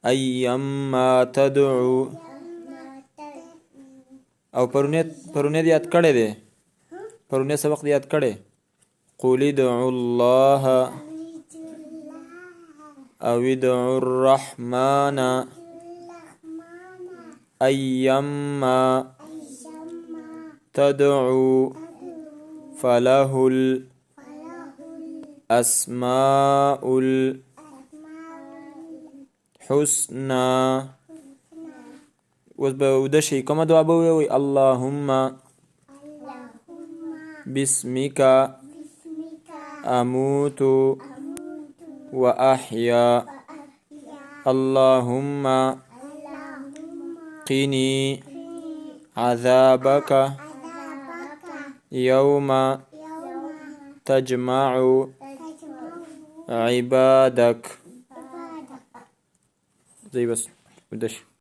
أيما تدعو او پرونی یاد کړی دی پرونی سبق یاد کړی قل ادعوا الله او ادعوا الرحمن أيما تدعو فله الأسماء الحسنى. اوس به وده شي کومه دعا به ووایئ اللهم بسمك أموت وأحيا اللهم قني عذابك يوم تجمع عبادك. زي بس وده شي.